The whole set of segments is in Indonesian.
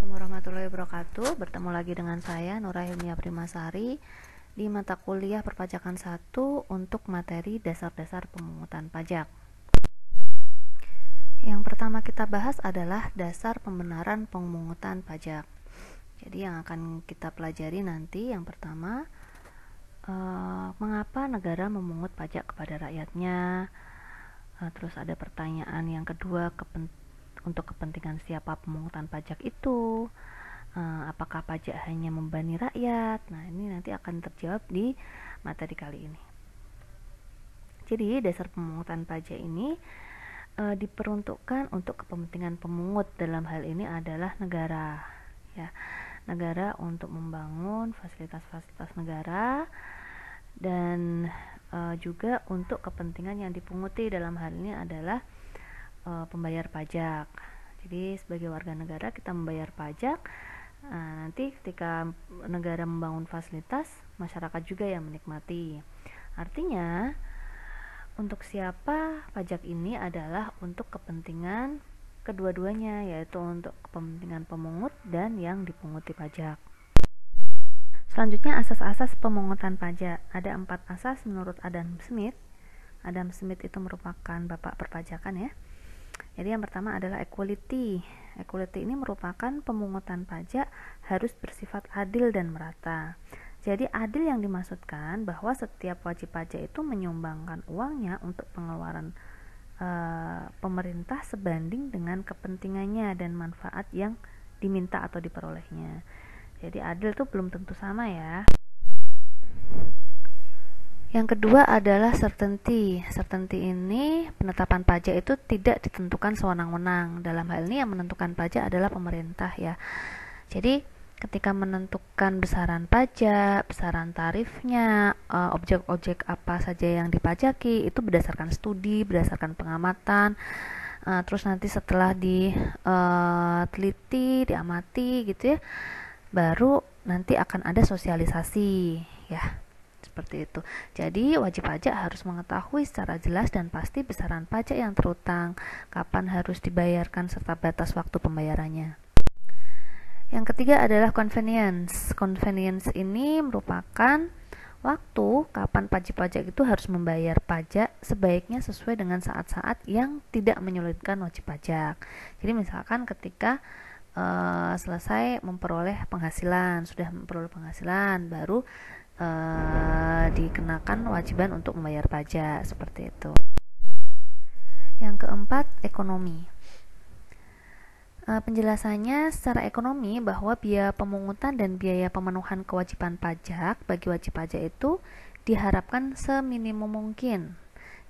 Assalamualaikum warahmatullahi wabarakatuh. Bertemu lagi dengan saya Nura Hilmia Primasari di mata kuliah Perpajakan 1 untuk materi dasar-dasar pemungutan pajak. Yang pertama kita bahas adalah dasar pembenaran pemungutan pajak. Jadi yang akan kita pelajari nanti yang pertama, mengapa negara memungut pajak kepada rakyatnya. Terus ada pertanyaan yang kedua, untuk kepentingan siapa pemungutan pajak itu, apakah pajak hanya membebani rakyat. Nah, ini nanti akan terjawab di materi kali ini. Jadi dasar pemungutan pajak ini diperuntukkan untuk kepentingan pemungut, dalam hal ini adalah negara, ya, negara untuk membangun fasilitas-fasilitas negara dan juga untuk kepentingan yang dipunguti, dalam hal ini adalah pembayar pajak. Jadi sebagai warga negara kita membayar pajak. Nanti ketika negara membangun fasilitas, masyarakat juga yang menikmati. Artinya untuk siapa pajak ini adalah untuk kepentingan kedua-duanya, yaitu untuk kepentingan pemungut dan yang dipunguti pajak. Selanjutnya asas-asas pemungutan pajak. Ada 4 asas menurut Adam Smith. Adam Smith itu merupakan bapak perpajakan, ya. Jadi yang pertama adalah equality. Equality ini merupakan pemungutan pajak harus bersifat adil dan merata. Jadi adil yang dimaksudkan bahwa setiap wajib pajak itu menyumbangkan uangnya untuk pengeluaran pemerintah sebanding dengan kepentingannya dan manfaat yang diminta atau diperolehnya. Jadi adil itu belum tentu sama, ya. Yang kedua adalah certainty. Certainty ini penetapan pajak itu tidak ditentukan sewenang-wenang. Dalam hal ini yang menentukan pajak adalah pemerintah, ya. Jadi ketika menentukan besaran pajak, besaran tarifnya, objek-objek apa saja yang dipajaki, itu berdasarkan studi, berdasarkan pengamatan. Terus nanti setelah diteliti, diamati gitu, ya, baru nanti akan ada sosialisasi, ya. Seperti itu. Jadi wajib pajak harus mengetahui secara jelas dan pasti besaran pajak yang terutang, kapan harus dibayarkan serta batas waktu pembayarannya. Yang ketiga adalah convenience. Convenience ini merupakan waktu kapan wajib pajak itu harus membayar pajak, sebaiknya sesuai dengan saat-saat yang tidak menyulitkan wajib pajak. Jadi misalkan ketika selesai memperoleh penghasilan, sudah memperoleh penghasilan, baru dikenakan kewajiban untuk membayar pajak, seperti itu. Yang keempat, ekonomi. Penjelasannya secara ekonomi bahwa biaya pemungutan dan biaya pemenuhan kewajiban pajak bagi wajib pajak itu diharapkan seminimum mungkin.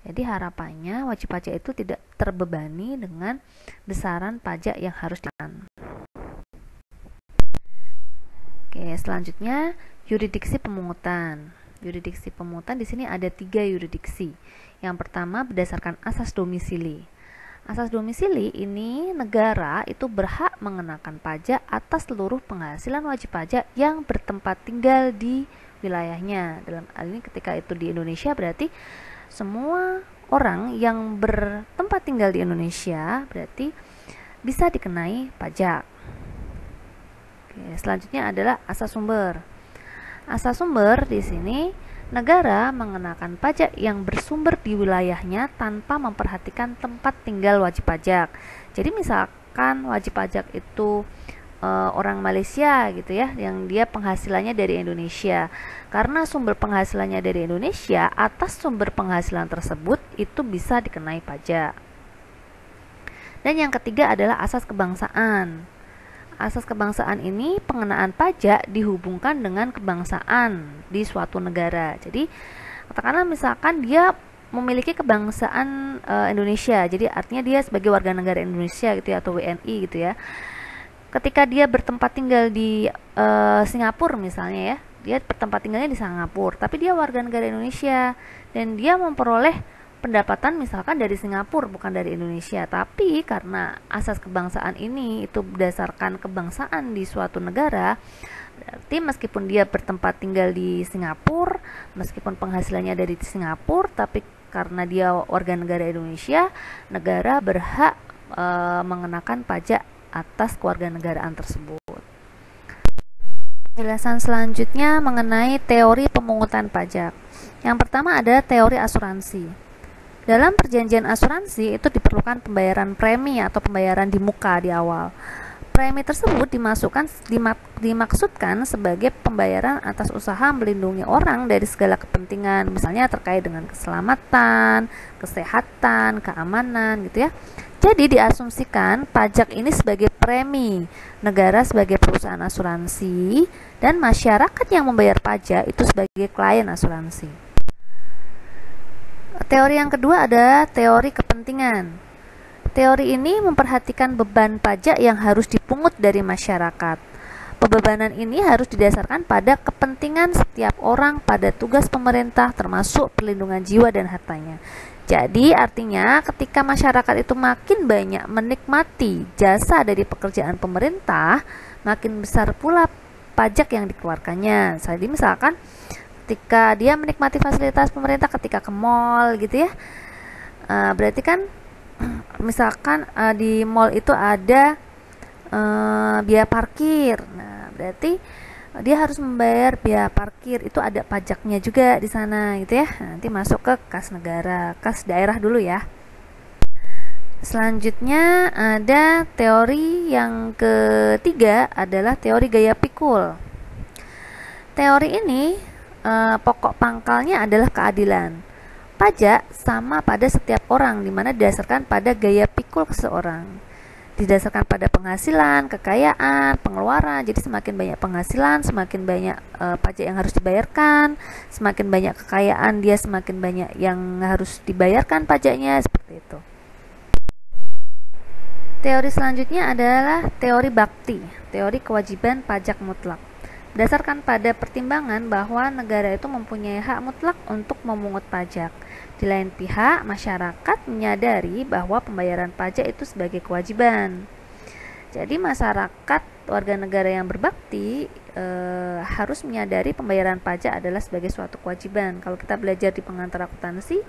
Jadi harapannya wajib pajak itu tidak terbebani dengan besaran pajak yang harus dikenakan. Oke, selanjutnya yurisdiksi pemungutan. Yurisdiksi pemungutan di sini ada 3 yurisdiksi. Yang pertama berdasarkan asas domisili. Asas domisili ini negara itu berhak mengenakan pajak atas seluruh penghasilan wajib pajak yang bertempat tinggal di wilayahnya. Dalam hal ini ketika itu di Indonesia berarti semua orang yang bertempat tinggal di Indonesia berarti bisa dikenai pajak. Oke, selanjutnya adalah asas sumber. Asas sumber di sini negara mengenakan pajak yang bersumber di wilayahnya tanpa memperhatikan tempat tinggal wajib pajak. Jadi misalkan wajib pajak itu orang Malaysia gitu, ya, yang dia penghasilannya dari Indonesia. Karena sumber penghasilannya dari Indonesia, atas sumber penghasilan tersebut itu bisa dikenai pajak. Dan yang ketiga adalah asas kebangsaan. Asas kebangsaan ini pengenaan pajak dihubungkan dengan kebangsaan di suatu negara. Jadi katakanlah misalkan dia memiliki kebangsaan Indonesia, jadi artinya dia sebagai warga negara Indonesia gitu, ya, atau WNI gitu, ya. Ketika dia bertempat tinggal di Singapura misalnya, ya, dia bertempat tinggalnya di Singapura, tapi dia warga negara Indonesia dan dia memperoleh pendapatan misalkan dari Singapura, bukan dari Indonesia. Tapi karena asas kebangsaan ini itu berdasarkan kebangsaan di suatu negara, berarti meskipun dia bertempat tinggal di Singapura, meskipun penghasilannya dari Singapura, tapi karena dia warga negara Indonesia, negara berhak mengenakan pajak atas kewarganegaraan tersebut. Penjelasan selanjutnya mengenai teori pemungutan pajak. Yang pertama ada teori asuransi. Dalam perjanjian asuransi itu diperlukan pembayaran premi atau pembayaran di muka di awal. Premi tersebut dimaksudkan sebagai pembayaran atas usaha melindungi orang dari segala kepentingan, misalnya terkait dengan keselamatan, kesehatan, keamanan gitu ya. Jadi diasumsikan pajak ini sebagai premi, negara sebagai perusahaan asuransi, dan masyarakat yang membayar pajak itu sebagai klien asuransi. Teori yang kedua ada teori kepentingan. Teori ini memperhatikan beban pajak yang harus dipungut dari masyarakat. Pembebanan ini harus didasarkan pada kepentingan setiap orang pada tugas pemerintah termasuk perlindungan jiwa dan hartanya. Jadi artinya ketika masyarakat itu makin banyak menikmati jasa dari pekerjaan pemerintah, makin besar pula pajak yang dikeluarkannya. Jadi misalkan ketika dia menikmati fasilitas pemerintah ketika ke mall gitu ya, berarti kan misalkan di mall itu ada biaya parkir. Nah, berarti dia harus membayar biaya parkir, itu ada pajaknya juga di sana gitu ya. Nanti masuk ke kas negara, kas daerah dulu ya. Selanjutnya ada teori yang ketiga adalah teori gaya pikul. Teori ini pokok pangkalnya adalah keadilan. Pajak sama pada setiap orang, di mana didasarkan pada gaya pikul seseorang. Didasarkan pada penghasilan, kekayaan, pengeluaran. Jadi semakin banyak penghasilan, semakin banyak pajak yang harus dibayarkan. Semakin banyak kekayaan dia, semakin banyak yang harus dibayarkan pajaknya, seperti itu. Teori selanjutnya adalah teori bakti, teori kewajiban pajak mutlak. Berdasarkan pada pertimbangan bahwa negara itu mempunyai hak mutlak untuk memungut pajak. Di lain pihak, masyarakat menyadari bahwa pembayaran pajak itu sebagai kewajiban. Jadi masyarakat warga negara yang berbakti harus menyadari pembayaran pajak adalah sebagai suatu kewajiban. Kalau kita belajar di pengantar akuntansi,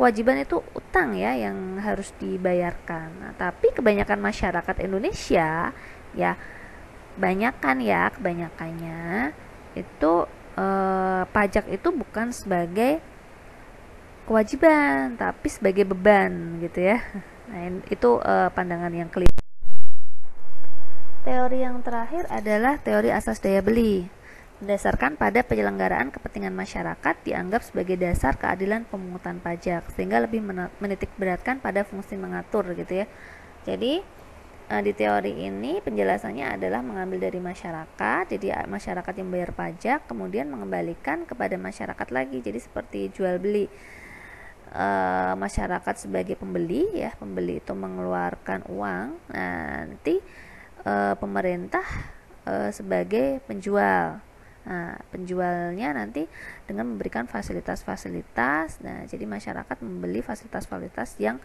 kewajiban itu utang ya yang harus dibayarkan. Nah, tapi kebanyakan masyarakat Indonesia ya kebanyakannya itu pajak itu bukan sebagai kewajiban tapi sebagai beban gitu ya. Nah, itu pandangan yang keliru. Teori yang terakhir adalah teori asas daya beli. Berdasarkan pada penyelenggaraan kepentingan masyarakat dianggap sebagai dasar keadilan pemungutan pajak, sehingga lebih menitik beratkan pada fungsi mengatur gitu ya. Jadi di teori ini penjelasannya adalah mengambil dari masyarakat, jadi masyarakat yang bayar pajak kemudian mengembalikan kepada masyarakat lagi, jadi seperti jual beli. Masyarakat sebagai pembeli ya, pembeli itu mengeluarkan uang, nanti pemerintah sebagai penjual. Nah, penjualnya nanti dengan memberikan fasilitas-fasilitas. Nah, jadi masyarakat membeli fasilitas-fasilitas yang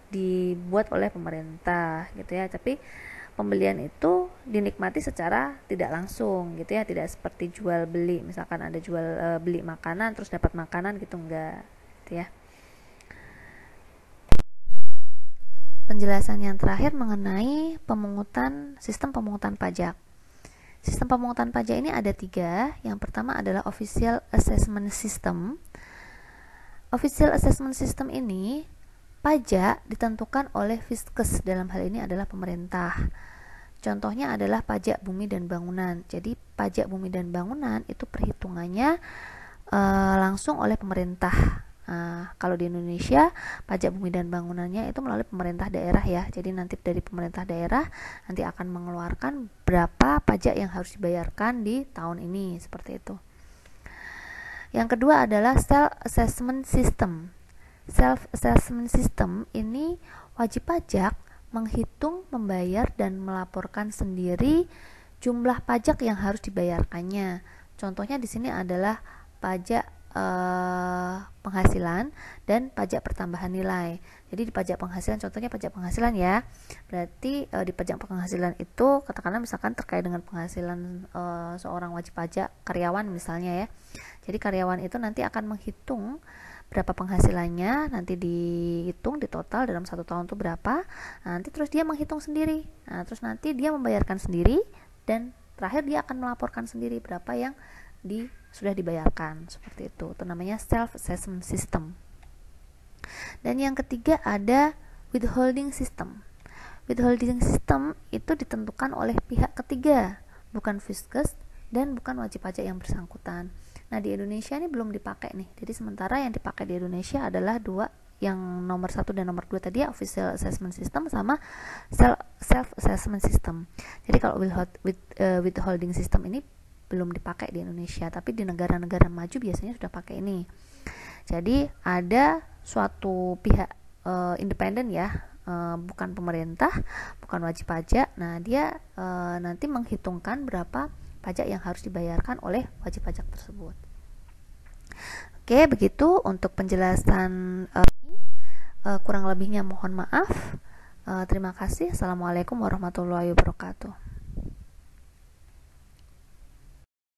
dibuat oleh pemerintah gitu ya, tapi pembelian itu dinikmati secara tidak langsung gitu ya, tidak seperti jual beli, misalkan ada jual beli makanan terus dapat makanan gitu, enggak gitu ya. Penjelasan yang terakhir mengenai sistem pemungutan pajak. Sistem pemungutan pajak ini ada 3. Yang pertama adalah Official Assessment System. Official Assessment System ini pajak ditentukan oleh Fiskes, dalam hal ini adalah pemerintah. Contohnya adalah pajak bumi dan bangunan. Jadi pajak bumi dan bangunan itu perhitungannya langsung oleh pemerintah. Kalau di Indonesia pajak bumi dan bangunannya itu melalui pemerintah daerah ya. Jadi nanti dari pemerintah daerah nanti akan mengeluarkan berapa pajak yang harus dibayarkan di tahun ini, seperti itu. Yang kedua adalah Self-Assessment System. Self-Assessment System ini wajib pajak menghitung, membayar, dan melaporkan sendiri jumlah pajak yang harus dibayarkannya. Contohnya di sini adalah pajak penghasilan dan pajak pertambahan nilai. Jadi di pajak penghasilan, contohnya pajak penghasilan ya, berarti di pajak penghasilan itu katakanlah misalkan terkait dengan penghasilan seorang wajib pajak karyawan misalnya ya. Jadi karyawan itu nanti akan menghitung berapa penghasilannya, nanti dihitung di total dalam 1 tahun itu berapa. Nanti terus dia menghitung sendiri. Nah, terus nanti dia membayarkan sendiri dan terakhir dia akan melaporkan sendiri berapa yang sudah dibayarkan, seperti itu. Itu namanya self assessment system. Dan yang ketiga ada withholding system. Withholding system itu ditentukan oleh pihak ketiga, bukan Fiskus dan bukan wajib pajak yang bersangkutan. Nah, di Indonesia ini belum dipakai nih. Jadi sementara yang dipakai di Indonesia adalah dua, yang nomor 1 dan nomor 2 tadi, official assessment system sama self assessment system. Jadi kalau withholding system ini belum dipakai di Indonesia, tapi di negara-negara maju biasanya sudah pakai ini. Jadi ada suatu pihak independen ya, bukan pemerintah, bukan wajib pajak. Nah, dia nanti menghitungkan berapa pajak yang harus dibayarkan oleh wajib pajak tersebut. Oke, begitu untuk penjelasan kurang lebihnya mohon maaf. Terima kasih. Assalamualaikum warahmatullahi wabarakatuh.